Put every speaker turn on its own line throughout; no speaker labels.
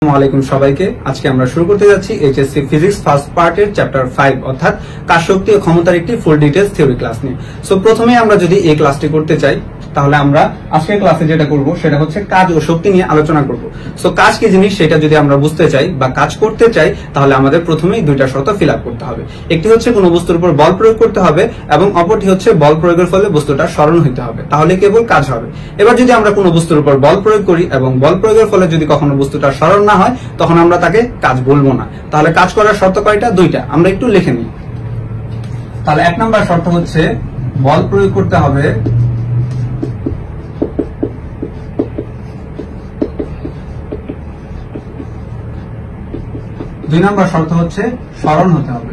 আসসালামু সবাইকে। আজকে আমরা শুরু করতে যাচ্ছি এইচএসসি ফিজিক্স ফার্স্ট পার্টের চ্যাপ্টার 5 অর্থাৎ কাজ শক্তি ও ক্ষমতার একটি ফুল ডিটেইলস থিওরি ক্লাস নিয়ে। সো প্রথমে আমরা যদি এই ক্লাসটি করতে চাই তাহলে আমরা আজকের ক্লাসে যেটা করব সেটা হচ্ছে কাজ ও শক্তি নিয়ে আলোচনা করব। সো কাজ কি জিনিস সেটা যদি আমরা বুঝতে চাই বা কাজ করতে চাই তাহলে আমাদের প্রথমেই দুইটা শর্ত ফিল আপ করতে হবে। একটি হচ্ছে কোনো বস্তুর উপর বল প্রয়োগ করতে হবে এবং অপরটি হচ্ছে বল প্রয়োগের ফলে বস্তুটা সরণ হতে হবে, তাহলে কেবল কাজ হবে। এবার যদি আমরা কোনো বস্তুর উপর বল প্রয়োগ করি এবং বল প্রয়োগের ফলে যদি কখনো বস্তুটা সরণ না হয় তখন আমরা তাকে কাজ বলবো না। তাহলে কাজ করার শর্ত কয়টা? দুইটা। আমরা একটু লিখে নিই। তাহলে 1 নম্বর শর্ত হচ্ছে বল প্রয়োগ করতে হবে, 2 নম্বর শর্ত হচ্ছে সরণ হতে হবে।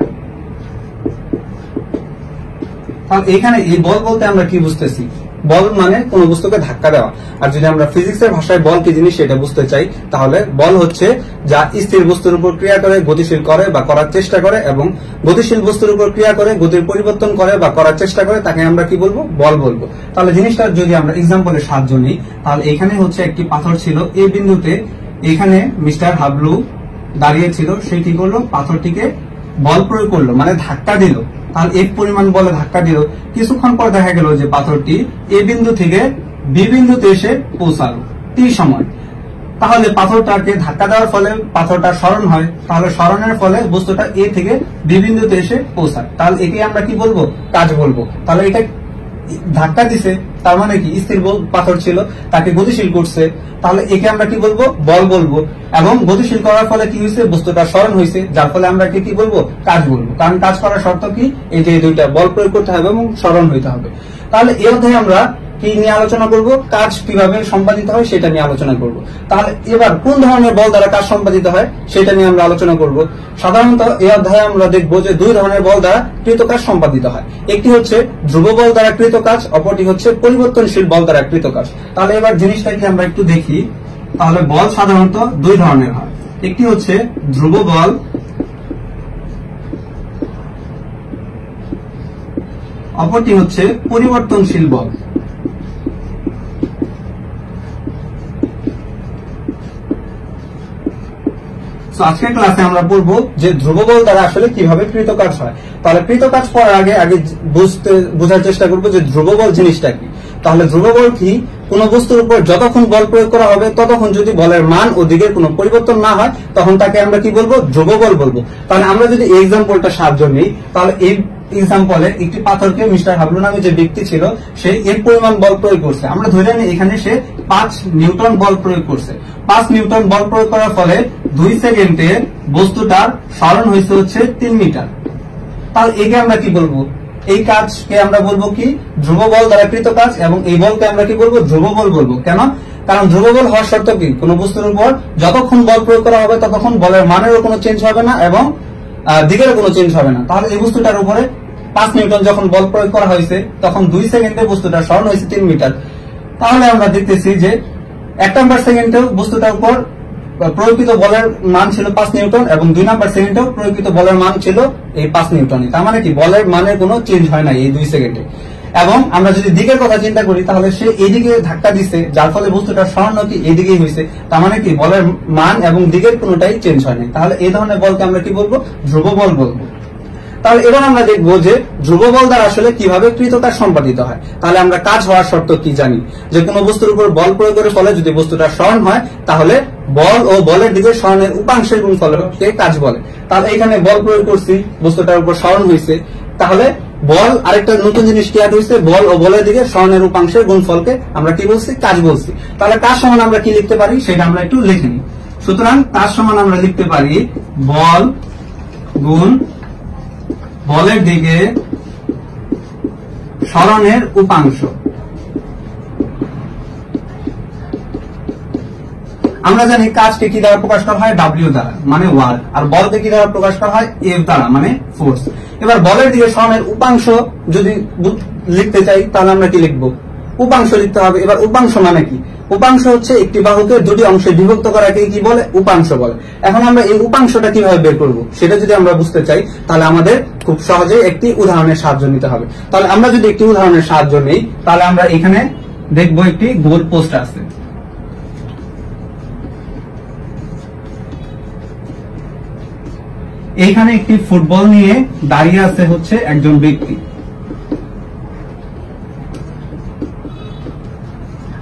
তাহলে এখানে এই বল বলতে আমরা কি বুঝতেছি? বল মানে কোন বস্তুকে ধাক্কা দেওয়া। আর যদি আমরা ফিজিক্সের ভাষায় বল কি জিনিস সেটা বুঝতে চাই তাহলে বল হচ্ছে যা স্থির বস্তুর উপর ক্রিয়া করে, গতিশীল করে বা করার চেষ্টা করে, এবং গতিশীল বস্তুর উপর ক্রিয়া করে, গতির পরিবর্তন করে বা করার চেষ্টা করে, তাকে আমরা কি বলবো? বল বলবো। তাহলে জিনিসটা যদি আমরা এক্সাম্পলের সাহায্য নিই তাহলে এখানে হচ্ছে একটি পাথর ছিল, এই বিন্দুতে এখানে মিস্টার হাবলু দাঁড়িয়ে ছিল, সে কি করলো? পাথরটিকে বল প্রয়োগ করলো, মানে ধাক্কা দিল। তাহলে এক পরিমাণ বলে ধাক্কা দিল। কিছুক্ষণ পর দেখা গেল যে পাথরটি এ বিন্দু থেকে বি বিন্দুতে এসে পৌঁছালো টি সময়। তাহলে পাথরটাকে ধাক্কা দেওয়ার ফলে পাথরটা সরণ হয়, তাহলে সরণের ফলে বস্তুটা এ থেকে বি বিন্দুতে এসে পৌঁছায়। তাহলে একে আমরা কি বলবো? কাজ বলবো। তাহলে এটা ধাক্কা দিছে, তার মানে কি স্থির পাথর ছিল, তাকে গতিশীল করছে, তাহলে একে আমরা কি বলবো? বল বলবো। এবং গতিশীল করার ফলে কি হয়েছে? বস্তুটা সরণ হয়েছে, যার ফলে আমরা কি বলবো? কাজ বলবো। কারণ কাজ করার শর্ত কি? এই যে দুইটা, বল প্রয়োগ করতে হবে এবং সরণ হইতে হবে। তাহলে এই অধ্যায়ে আমরা কি নিয়ে আলোচনা করব? কাজ কিভাবে সম্পাদিত হয় সেটা নিয়ে আলোচনা করব। তাহলে এবার কোন ধরনের বল দ্বারা কাজ সম্পাদিত হয় সেটা নিয়ে আমরা আলোচনা করব। সাধারণত এই অধ্যায়ে আমরা দেখব যে দুই ধরনের বল দ্বারা কৃত কাজ সম্পাদিত হয়। একটি হচ্ছে ধ্রুব বল দ্বারা কৃত কাজ, অপরটি হচ্ছে পরিবর্তনশীল বল দ্বারা কৃত কাজ। তাহলে এবার জিনিসটা কি আমরা একটু দেখি। তাহলে বল সাধারণত দুই ধরনের হয়। একটি হচ্ছে ধ্রুব বল, অপরটি হচ্ছে পরিবর্তনশীল বল। আজকের ক্লাসে আমরা পড়বো যে ধ্রুব বল দ্বারা আসলে কিভাবে কৃত কাজ হয়। তাহলে কৃত কাজ করার আগে বোঝার চেষ্টা করবো যে ধ্রুব বল জিনিসটা কি। তাহলে ধ্রুব বল কি? কোন বস্তুর উপর যতক্ষণ বল প্রয়োগ করা হবে ততক্ষণ যদি বলের মান ও দিকের কোনো পরিবর্তন না হয় তখন তাকে আমরা কি বলবো? ধ্রুব বল বলবো। তাহলে আমরা যদি এই এক্সাম্পলটা সাহায্য নিই তাহলে এই এক্সাম্পলে একটি পাথরকে মিস্টার হাবলু নামে যে ব্যক্তি ছিল সে এর পরিমাণ বল প্রয়োগ করছে। আমরা ধরে নিই এখানে সে 5 নিউটন বল প্রয়োগ করছে। 5 নিউটন বল প্রয়োগ করার ফলে 2 সেকেন্ডে বস্তুটার সরণ হয়েছে হচ্ছে 3 মিটার। তাহলে একে আমরা কি বলবো? এই কাজকে আমরা বলবো কি? ধ্রুব বল দ্বারা কৃত কাজ। এবং এই বলকে আমরা কি বলবো? ধ্রুব বল বলবো। কেন? কারণ ধ্রুব বল হওয়ার শর্ত কি? কোন বস্তুর উপর যতক্ষণ বল প্রয়োগ করা হবে ততক্ষণ বলের মানেরও কোনো চেঞ্জ হবে না এবং দিকেরও কোনো চেঞ্জ হবে না। তাহলে এই বস্তুটার উপরে 5 নিউটন যখন বল প্রয়োগ করা হয়েছে তখন 2 সেকেন্ডে বস্তুটা সরণ হয়েছে 3 মিটার। তাহলে আমরা দেখতেছি যে 1 নম্বর সেকেন্ডেও বস্তুটার উপর প্রয়োগিত বলের মান ছিল 5 নিউটন এবং 2 নম্বর সেকেন্ডেও প্রয়োগিত বলের মান ছিল এই 5 নিউটনই। তার মানে কি? বলের মানের কোনো চেঞ্জ হয় না এই 2 সেকেন্ডে। এবং আমরা যদি দিকের কথা চিন্তা করি তাহলে সে এইদিকে ধাক্কা দিচ্ছে, যার ফলে বস্তুটা সরণ কি এইদিকেই হয়েছে। তার মানে কি? বলের মান এবং দিকের কোনোটাই চেঞ্জ হয় না। তাহলে এই ধরনের বলকে আমরা কি বলবো? ধ্রুব বল বলবো। তাহলে এবার আমরা দেখবো যে ধ্রুব বল দ্বারা আসলে কিভাবে কৃত কাজ সম্পাদিত হয়। তাহলে আমরা কাজ হওয়ার শর্ত কি জানি? যে কোনো বস্তুর উপর বল প্রয়োগের ফলে যদি বস্তুটা সরণ হয় তাহলে বল ও বলের দিকে সরণের উপাংশের গুণফলকে কাজ বলে। তাহলে এখানে বল প্রয়োগ করছি, বস্তুটার উপর সরণ হয়েছে, তাহলে বল আরেকটা নতুন জিনিস কি অ্যাড হয়েছে? বল ও বলের দিকে সরণের উপাংশের গুণফলকে আমরা কি বলছি? কাজ বলছি। তাহলে কাজ সমান আমরা কি লিখতে পারি সেটা আমরা একটু লিখে নিই। সুতরাং কাজ সমান আমরা লিখতে পারি বল গুণ বলের দিকে সরণের উপাংশ। আমরা জানি কাজকে কি দ্বারা প্রকাশ করা হয়? W দ্বারা, মানে ওয়ার্ক। আর বলকে কি দ্বারা প্রকাশ করা হয়? F দ্বারা, মানে ফোর্স। এবার বলের দিকে সরণের উপাংশ যদি লিখতে চাই তাহলে আমরা কি লিখবো? উপাংশ লিখতে হবে। এবার উপাংশ মানে কি? উপাংশ হচ্ছে একটি বাহুকে দুটি অংশে বিভক্ত করাকে কি বলে? উপাংশ বলে। এখন আমরা এই উপাংশটা কিভাবে বের করব সেটা যদি আমরা বুঝতে চাই তাহলে আমাদের খুব সহজেই একটি উদাহরণের সাহায্য নিতে হবে। তাহলে আমরা যদি একটি উদাহরণের সাহায্য নেই তাহলে আমরা এখানে দেখবো একটি গোল পোস্ট আছে। এইখানে একটি ফুটবল নিয়ে দাঁড়িয়ে আছে হচ্ছে একজন ব্যক্তি।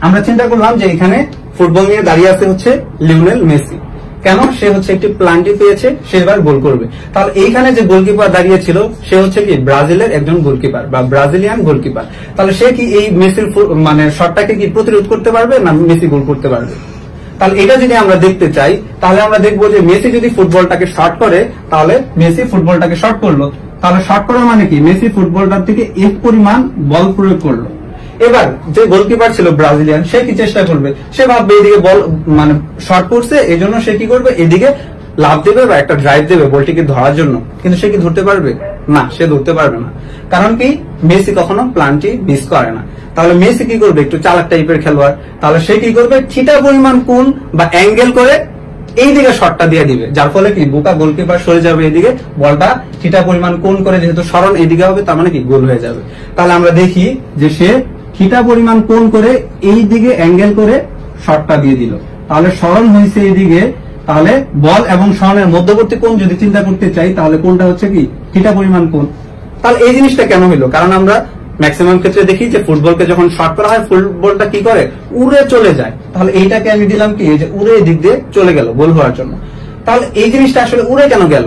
আমরা চিন্তা করলাম যে এখানে ফুটবল নিয়ে দাঁড়িয়ে আছে হচ্ছে লিওনেল মেসি। কেন? সে হচ্ছে একটি প্লান্টি পেয়েছে, সে এবার গোল করবে। তাহলে এইখানে যে গোলকিপার দাঁড়িয়ে ছিল সে হচ্ছে কি ব্রাজিলের একজন গোলকিপার বা ব্রাজিলিয়ান গোলকিপার। তাহলে সে কি এই মেসির মানে শটটাকে কি প্রতিরোধ করতে পারবে না মেসি গোল করতে পারবে? তাহলে এটা যদি আমরা দেখতে চাই তাহলে আমরা দেখবো যে মেসি যদি ফুটবলটাকে শট করে তাহলে মেসি ফুটবলটাকে শট করলো। তাহলে শট করার মানে কি? মেসি ফুটবলটার থেকে এক পরিমাণ বল প্রয়োগ করলো। এবার যে গোলকিপার ছিল ব্রাজিলিয়ান সে কি চেষ্টা করবে? সে ভাববে এদিকে বল মানে শর্ট করছে, এই জন্য সে কি করবে এদিকে লাভ দেবে বা একটা ড্রাইভ দেবে বলটিকে ধরার জন্য। কিন্তু সে কি ধরতে পারবে? না, সে ধরতে পারবে না। কারণ কি? মেসি কখনো প্লান্টি মিস করে না। তাহলে মেসি কি করবে? একটু চালাক টাইপের খেলোয়াড়। তাহলে সে কি করবে? থিটা পরিমাণ কোণ বা অ্যাঙ্গেল করে এই দিকে শটটা দিয়ে দিবে, যার ফলে কি বোকা গোলকিপার সরে যাবে এদিকে, বলটা থিটা পরিমাণ কোণ করে যেহেতু সরণ এদিকে হবে তার মানে কি গোল হয়ে যাবে। তাহলে আমরা দেখি যে সে থিটা পরিমাণ কোণ করে এই দিকে অ্যাঙ্গেল করে শটটা দিয়ে দিল। তাহলে সরণ হয়েছে এইদিকে। তাহলে বল এবং সরণের মধ্যবর্তী কোণ যদি চিন্তা করতে চাই তাহলে কোণটা হচ্ছে কি থিটা পরিমাণ কোণ। তাহলে এই জিনিসটা কেন হইলো? কারণ আমরা ম্যাক্সিমাম ক্ষেত্রে দেখি যে ফুটবলকে যখন শট করা হয় ফুটবলটা কি করে উড়ে চলে যায়। তাহলে এইটাকে আমি দিলাম কি এই যে উড়ে এদিক দিয়ে চলে গেল গোল হওয়ার জন্য। তাহলে এই জিনিসটা আসলে উড়ে কেন গেল?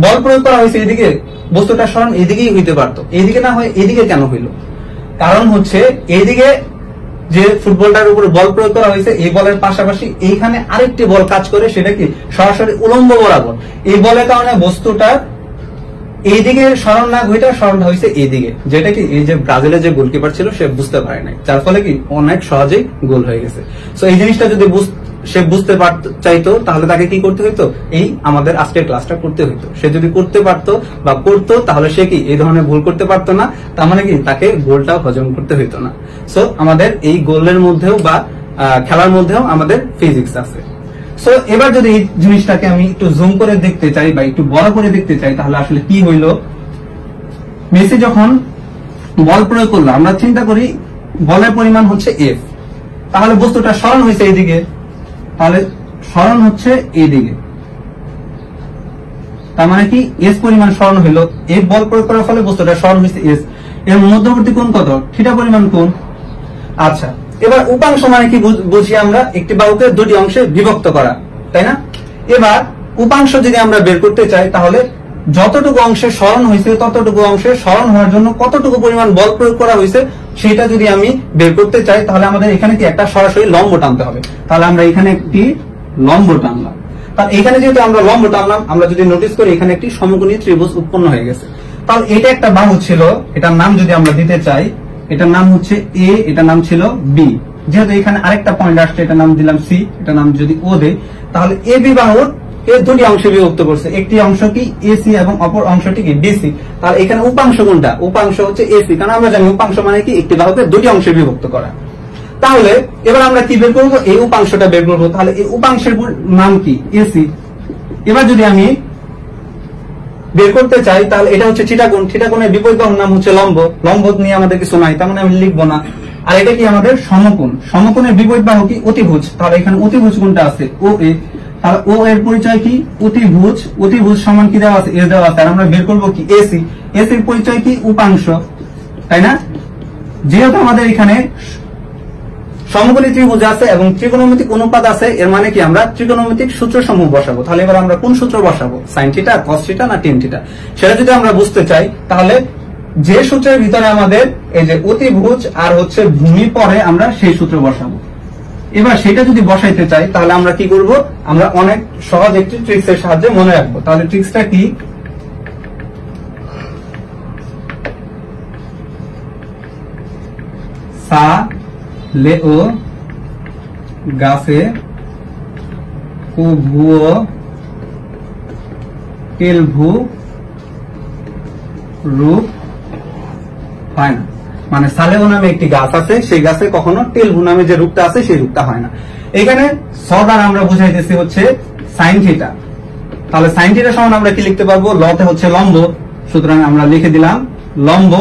বল প্রয়োগ করা হয়েছে এদিকে, বস্তুটা সরণ এদিকেই হইতে পারতো, এইদিকে না হয় এদিকে কেন হইলো? কারণ হচ্ছে এইদিকে যে ফুটবলটার উপর বল প্রয়োগ করা হয়েছে এই বলের পাশাপাশি এইখানে আরেকটি বল কাজ করে, সেটা কি সরাসরি উলম্ব বরাবর। এই বলের কারণে বস্তুটা এইদিকে সরণ না হইটা সরণটা হয়েছে এইদিকে, যেটা কি এই যে ব্রাজিলের যে গোলকিপার ছিল সে বুঝতে পারে নাই, যার ফলে কি অনেক সহজেই গোল হয়ে গেছে। সো এই জিনিসটা যদি সে বুঝতে চাইতো তাহলে তাকে কি করতে হইতো? এই আমাদের আজকের ক্লাসটা করতে হইতো। সে যদি করতে পারতো বা করতো তাহলে সে কি এই ধরনের ভুল করতে পারতো না, তার মানে কি তাকে গোলটাও হজম করতে হইতো না। সো আমাদের এই গোলের মধ্যেও বা খেলার মধ্যেও আমাদের ফিজিক্স আছে। সো এবার যদি এই জিনিসটাকে আমি একটু জুম করে দেখতে চাই বা একটু বড় করে দেখতে চাই তাহলে আসলে কি হইলো? মেসি যখন বল প্রয়োগ করলো, আমরা চিন্তা করি বলের পরিমাণ হচ্ছে এফ, তাহলে বস্তুটা সরণ হয়েছে এইদিকে, তাহলে সরণ হচ্ছে এইদিকে, তার মানে কি এস পরিমাণ সরণ হইলো। এফ বল প্রয়োগ করার ফলে বস্তুটা সরণ হয়েছে এস, এর মধ্যবর্তী কোণ কত? থিটা পরিমাণ কোণ। আচ্ছা, এবার উপাংশ মানে কি বুঝি আমরা? একটি বাহুকে দুটি অংশে বিভক্ত করা, তাই না? এবার উপাংশ যদি আমরা বের করতে চাই তাহলে যতটুকু অংশে সরণ হয়েছে ততটুকু অংশে সরণ হওয়ার জন্য কতটুকু পরিমাণ বল প্রয়োগ করা হয়েছে সেটা যদি আমি বের করতে চাই তাহলে আমাদের এখানে কি একটা সরাসরি লম্ব টানতে হবে। তাহলে আমরা এখানে একটি লম্ব টানলাম। তাহলে এখানে যেহেতু আমরা লম্ব টানলাম, আমরা যদি নোটিস করি এখানে একটি সমকোণী ত্রিভুজ উৎপন্ন হয়ে গেছে। তাহলে এটা একটা বাহু ছিল, এটার নাম যদি আমরা দিতে চাই, এটার নাম হচ্ছে এ, এটার নাম ছিল বি। যেহেতু এখানে আরেকটা পয়েন্ট আসছে, এটার নাম দিলাম সি, এটার নাম যদি ও দেই, তাহলে এ বি বাহুর এর দুটি অংশে বিভক্ত করছে, একটি অংশ কি এসি এবং অপর অংশটি কি বিসি। তাহলে এখানে উপাংশ কোনটা? উপাংশ হচ্ছে এসি, কারণ আমরা জানি উপাংশ মানে কি একটি বাহুকে দুটি অংশে বিভক্ত করা। তাহলে এবার আমরা কি বের করবো? এই উপাংশটা বের করবো। তাহলে এই উপাংশের নাম কি? এসি। এবার যদি আমি বের করতে চাই তাহলে এটা হচ্ছে থিটাকোণ, থিটাকোণের বিপরীত বাহুর নাম হচ্ছে লম্ব, লম্ব নিয়ে আমাদের কিছু নাই, তার মানে আমি লিখবো না। আর এটা কি আমাদের সমকোণ, সমকোণের বিপরীত বাহু কি? অতিভুজ। তাহলে এখানে অতিভুজ কোনটা আছে? ও এ। তাহলে ও এর পরিচয় কি? অতিভুজ। অতিভুজ সমান কি দেওয়া আছে? এস দেওয়া আছে। আর আমরা বের করবো কি? এসি। এসির পরিচয় কি? উপাংশ, তাই না? যেহেতু আমাদের এখানে সমকোণী ত্রিভুজ আছে এবং ত্রিকোণমিতিক অনুপাত আছে, এর মানে কি আমরা ত্রিকোণমিতিক সূত্র সমূহ বসাবো। তাহলে এবার আমরা কোন সূত্র বসাবো? সাইন থিটা, কস থিটা না টেন থিটা? সেটা যদি আমরা বুঝতে চাই তাহলে যে সূত্রের ভিতরে আমাদের এই যে অতিভুজ আর হচ্ছে ভূমি পড়ে আমরা সেই সূত্র বসাবো। এবার সেটা যদি বসাইতে চাই তাহলে আমরা কি করব? আমরা অনেক সহজ একটি ট্রিক্সের সাহায্যে মনে রাখবো। তাহলে ট্রিক্সটা কি? সা লে ও গাছে কু ভুয়ো তেল ভু রূপ হয় না। মানে সালেও নামে একটি গাছ আছে, সেই গাছে কখনো তেলভু নামে যে রূপটা আছে সেই রূপটা হয় না। এখানে স দ্বারা আমরা বুঝাইতেছি হচ্ছে সাইন থিটা। তাহলে সাইন থিটা সমান আমরা কি লিখতে পারবো? লতে হচ্ছে লম্ব, সুতরাং আমরা লিখে দিলাম লম্ব।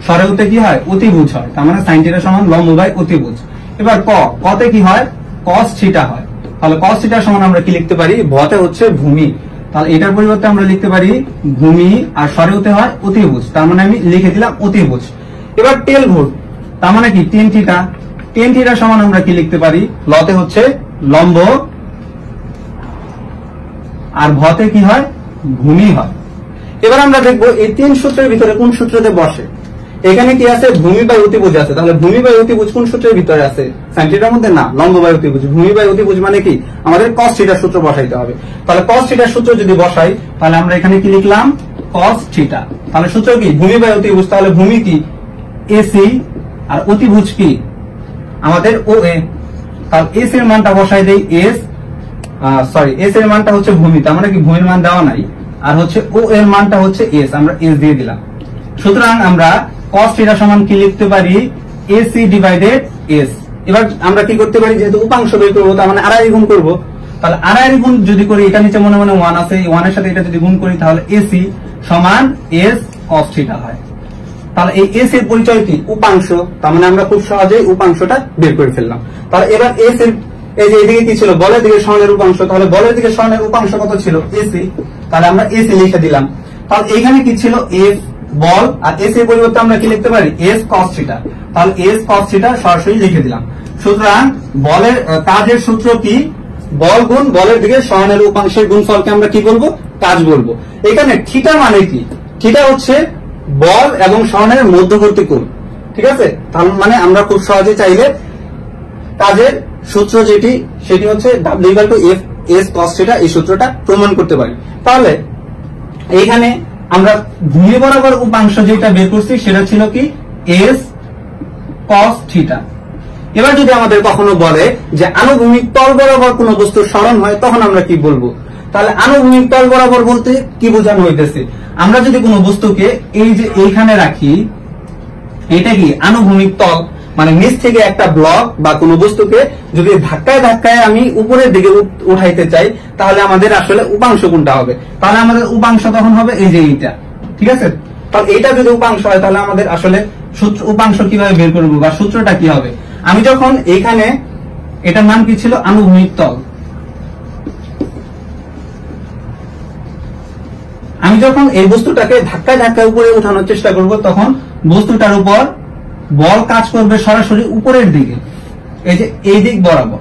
সরেউতে কি হয়? অতিভুজ হয়, তার মানে সাইন থিটা সমান লম্ব বাই অতিভুজ। এবার কতে কি হয়? কস থিটা হয়। তাহলে কস থিটা সমান আমরা কি লিখতে পারি? ভতে হচ্ছে ভূমি, তাহলে এটার পরিবর্তে আমরা লিখতে পারি ভূমি, আর স্বরে হতে হয় অতিভুজ, তার মানে আমি লিখে দিলাম অতিভুজ। এবার টেল ভুল, তার মানে কি টেন থিটা। টেন থিটা সমান আমরা কি লিখতে পারি, লতে হচ্ছে লম্ব আর ভতে কি হয়, ভূমি হয়। এবার আমরা দেখবো এই তিন সূত্রের ভিতরে কোন সূত্রতে বসে। এখানে কি আছে, ভূমি বাই অতিভুজ আছে, তাহলে ভূমি বাই অতিভুজ কোন সূত্রের ভিতরে আছে, সাইন থিটার মধ্যে না, লম্ব বাই অতিভুজ। ভূমি বাই অতিভুজ মানে কি, আমাদের cos থিটার সূত্র বসাইতে হবে। তাহলে cos থিটার সূত্র যদি বসাই, তাহলে আমরা এখানে কি লিখলাম, cos থিটা। তাহলে সূত্র কি, ভূমি বাই অতিভুজ। তাহলে ভূমি কি AC আর অতিভুজ কি আমাদের OA। তাহলে S এর মানটা বসাই দেই, S এর মানটা হচ্ছে ভূমি, তার মানে কি ভূমির মান দেওয়া নাই, আর হচ্ছে O এর মানটা হচ্ছে S, আমরা S দিয়ে দিলাম। সুতরাং আমরা cos থিটা সমান কি লিখতে পারি, AC ডিভাইডেড S। এবার আমরা কি করতে পারি, যেহেতু উপাংশ বের করবো, তার মানে আড়াই গুণ করবো। তাহলে আড়াই গুণ যদি করি, এটা নিচে মনে মনে 1 আছে, এই 1 এর সাথে এটা যদি গুণ করি, তাহলে AC সমান S cos থিটা হয়। তাহলে এই S এর পরিচয় কি, উপাংশ, তার মানে আমরা খুব সহজেই উপাংশটা বের করে ফেললাম। তাহলে এবার S এর, এই যে এদিকে কি ছিল, বলের দিকে সরণের উপাংশ, তাহলে বলের দিকে সরণের উপাংশ কত ছিল, AC। তাহলে আমরা AC লিখে দিলাম। তাহলে এখানে কি ছিল, F বল, আর S এর পরিবর্তে আমরা কি লিখতে পারি, S cos থিটা। তাহলে S cos থিটা সরাসরি লিখে দিলাম। সুতরাং বলের কাজের সূত্র কি, বল গুণ বলের দিকে সরণের উপাংশের গুণফলকে আমরা কি বলবো, কাজ বলবো। এখানে থিটা মানে কি, থিটা হচ্ছে বল এবং সরণের মধ্যবর্তী কোণ, ঠিক আছে। তার মানে আমরা খুব সহজে চাইলে কাজের সূত্র যেটি, সেটি হচ্ছে W/F S cos থিটা, এই সূত্রটা প্রমাণ করতে পারি। তাহলে এইখানে আমরা ভূমি বরাবর উপাংশ যেটা বের করছি, সেটা ছিল কি S cos থিটা। এবার যদি আমাদের কখনো বলে যে আনুভূমিক তল বরাবর কোন বস্তুর সরণ হয়, তখন আমরা কি বলবো। তাহলে আনুভূমিক তল বরাবর বলতে কি বোঝানো হইতেছে, আমরা যদি কোনো বস্তুকে এই যে এইখানে রাখি, এটা কি আনুভূমিক তল, মানে নিচ থেকে একটা ব্লক বা কোনো বস্তুকে যদি ধাক্কায় ধাক্কায় আমি উপরের দিকে উঠাইতে চাই, তাহলে আমাদের আসলে উপাংশ কোনটা হবে, তাহলে আমাদের উপাংশ তখন হবে এই যে এইটা, ঠিক আছে। তাহলে এইটা যদি উপাংশ হয়, তাহলে আমাদের আসলে সূত্র উপাংশ কিভাবে বের করব বা সূত্রটা কি হবে। আমি যখন এইখানে, এটার নাম কি ছিল, আনুভূমিক তল, আমি যখন এই বস্তুটাকে ধাক্কায় ধাক্কায় উপরে উঠানোর চেষ্টা করব, তখন বস্তুটার উপর বল কাজ করবে সরাসরি উপরের দিকে, এই যে এই দিক বরাবর।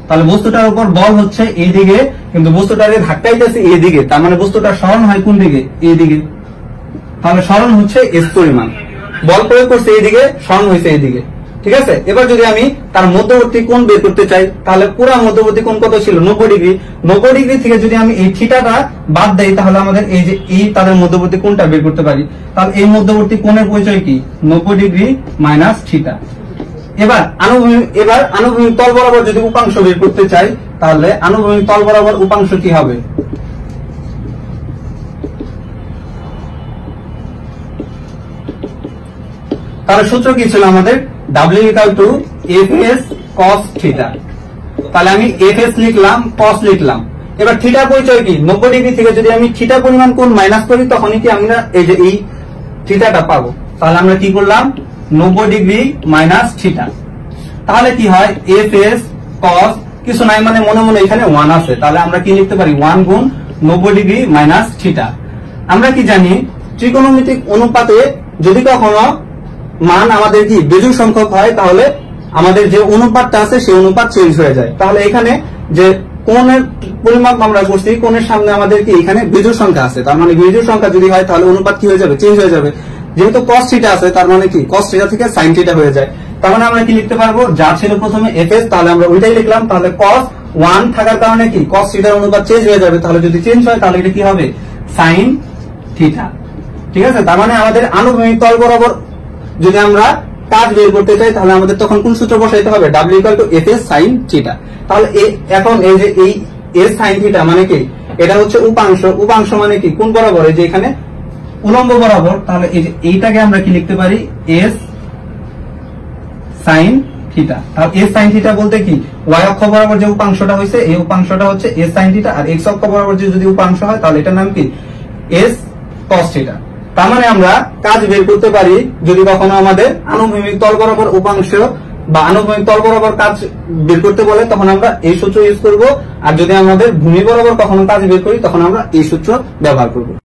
তাহলে বস্তুটার উপর বল হচ্ছে এই দিকে, কিন্তু বস্তুটাকে ধাক্কাইতেছে এই দিকে, তার মানে বস্তুটার সরণ হয় কোন দিকে, এই দিকে। তাহলে সরণ হচ্ছে S পরিমাণ, বল প্রয়োগ করছে এই দিকে, সরণ হয়েছে এই দিকে, ঠিক আছে। এবার যদি আমি তার মধ্যবর্তী কোণ বের করতে চাই, তাহলে পুরো মধ্যবর্তী কোণ কত ছিল, 90 ডিগ্রি। 90 ডিগ্রি থেকে যদি আমি এই থিটাটা বাদ দেই, তাহলে আমাদের এই যে এই তাদের মধ্যবর্তী কোণটা বের করতে পারি। তাহলে এই মধ্যবর্তী কোণের পরিচয় কি, 90 ডিগ্রি মাইনাস থিটা। এবার আনুভূমিক তল বরাবর যদি উপাংশ বের করতে চাই, তাহলে আনুভূমিক তল বরাবর উপাংশ কি হবে, তাহলে সূত্র কি ছিল আমাদের, W/Fs cos থিটা। তাহলে আমি Fs লিখলাম, cos লিখলাম। এবার থিটা পরিচয় কি, 90 ডিগ্রি থেকে যদি আমি থিটা পরিমাণ কোণ মাইনাস করি, তখনই কি আমরা এই যে এই থিটাটা পাবো। তাহলে আমরা কি করলাম, 90 ডিগ্রি মাইনাস থিটা। তাহলে কি হয়, Fs cos কিছু নাই, মানে মনে মনে এখানে 1 আছে, তাহলে আমরা কি লিখতে পারি, 1 গুণ 90 ডিগ্রি মাইনাস থিটা। আমরা কি জানি, ত্রিকোণমিতিক অনুপাতে যদি কখনো মান আমাদের কি বেজোড় সংখ্যক হয়, তাহলে আমাদের যে অনুপাতটা আছে সেই অনুপাত চেঞ্জ হয়ে যায়। তাহলে এখানে যে কোণের পরিমাপ আমরা করছি, কোণের সামনে আমাদের কি এখানে বেজোড় সংখ্যা আছে, তার মানে বেজোড় সংখ্যা যদি হয়, তাহলে অনুপাত কি হয়ে যাবে, চেঞ্জ হয়ে যাবে। যেহেতু cos থিটা আছে, তার মানে কি cos থিটা থেকে sin থিটা হয়ে যায়। তার মানে আমরা কি লিখতে পারবো, যা ছিল প্রথমে Fs, তাহলে আমরা ওইটাই লিখলাম। তাহলে cos 1 থাকার কারণে কি cos থিটার অনুপাত চেঞ্জ হয়ে যাবে, তাহলে যদি চেঞ্জ হয়, তাহলে এটা কি হবে, sin থিটা, ঠিক আছে। তার মানে আমাদের আনুভূমিক তল বরাবর যদি আমরা কাজ বের করতে চাই, তাহলে আমাদের তখন কোন সূত্র বসাইতে হবে, W/Fs sin থিটা। তাহলে এখন এই যে এই S sin থিটা মানে কি, এটা হচ্ছে উপাংশ। উপাংশ মানে কি, কোন বরাবর, এই যে এখানে উলম্ব বরাবর। তাহলে এই যে এইটাকে আমরা কি লিখতে পারি, S sin থিটা। তাহলে S sin থিটা বলতে কি, y অক্ষ বরাবর যে উপাংশটা হয়েছে, এই উপাংশটা হচ্ছে S sin থিটা, আর x অক্ষ বরাবর যদি উপাংশ হয়, তাহলে এটার নাম কি, S cos থিটা। তার মানে আমরা কাজ বের করতে পারি যদি কখনো আমাদের আনুভূমিক তল বরাবর উপাংশ বা আনুভূমিক তল বরাবর কাজ বের করতে বলে তখন আমরা এই সূত্র ইউজ করব, আর যদি আমাদের ভূমি বরাবর কখনো কাজ বের করি তখন আমরা এই সূত্র ব্যবহার করব।